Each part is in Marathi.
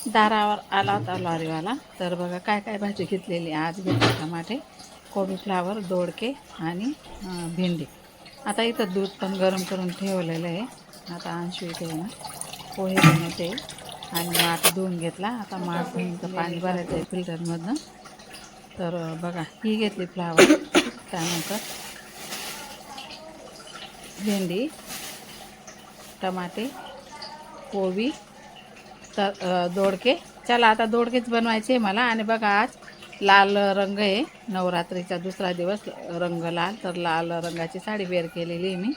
दारावर आला होता लॉरीवाला. तर बघा काय काय भाजी घेतलेली. आज घेतले टमाटे, कोबी, फ्लावर, दोडके आणि भेंडी. आता इथं दूध पण गरम करून ठेवलेलं आहे. आता अंशू इथे आहे ना पोहे बनवते आणि माठ धुवून घेतला. आता माठ धुवून तर पाणी भरायचं आहे फिल्टरमधनं. तर बघा ही घेतली फ्लावर, त्यानंतर भेंडी, टमाटे, कोबी, तर दोडके. चला आता दोडकेच बनवायचे मला. आणि बघा आज लाल रंग आहे, नवरात्रीचा दुसरा दिवस, रंग लाल. तर लाल रंगाची साडी वेअर केलेली आहे मी.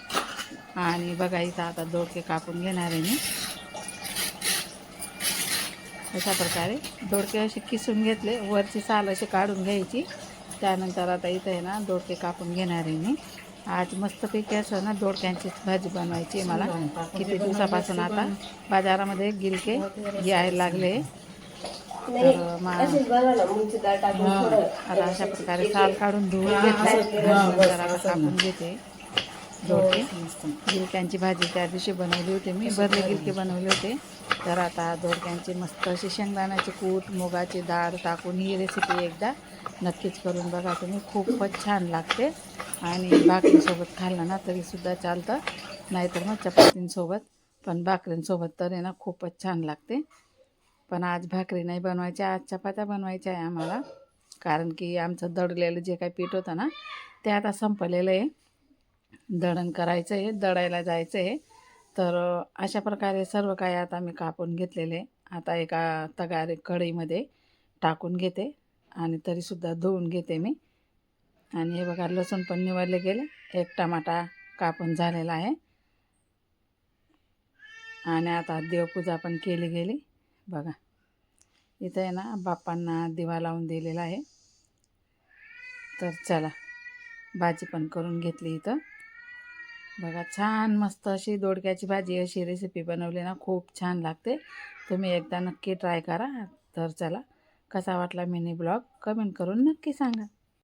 आणि बघा इथं आता दोडके कापून घेणार आहे मी. अशा प्रकारे दोडके असे किसून घेतले, वरची साल अशी काढून घ्यायची. त्यानंतर आता इथं आहे ना दोडके कापून घेणार आहे मी. आज मस्तपैकी असं ना दोडक्यांचीच भाजी बनवायची आहे मला. किती दिवसापासून आता बाजारामध्ये गिलके यायला लागले. तर आता अशा प्रकारे साल काढून धुवून घेतले. नंतर आता कापून घेते दोडके. गिलक्यांची भाजी त्या दिवशी बनवली होती मी, भरले गिलके बनवले होते. तर आता दोडक्यांची मस्त अशी शेंगदाण्याची कूट, मुगाची डाळ टाकून ही रेसिपी एकदा नक्कीच करून बघा तुम्ही. खूपच छान लागते. आणि भाकरीसोबत खाल्लं ना तरीसुद्धा चालतं, नाहीतर मग चपातींसोबत. पण भाकरींसोबत तर आहे ना खूपच छान लागते. पण आज भाकरी नाही बनवायच्या, आज चपात्या बनवायच्या आहे आम्हाला. कारण की आमचं दडलेलं जे काही पीठ होतं ना ते आता संपलेलं आहे. दळण करायचं आहे, दळायला जायचं आहे. तर अशा प्रकारे सर्व काही आता मी कापून घेतलेले. आता एका तगार कढईमध्ये टाकून घेते आणि तरीसुद्धा धुवून घेते मी. आणि हे बघा लसूण पण निवडले गेले, एक टमाटा कापून झालेला आहे. आणि आता देवपूजा पण केली गेली. बघा इथं आहे ना बाप्पांना दिवा लावून दिलेला आहे. तर चला भाजी पण करून घेतली इथं. बघा छान मस्त अशी दोडक्याची भाजी, अशी रेसिपी बनवली ना खूप छान लागते. तुम्ही एकदा नक्की ट्राय करा. तर चला कसा वाटला मिनी ब्लॉग कमेंट करून नक्की सांगा.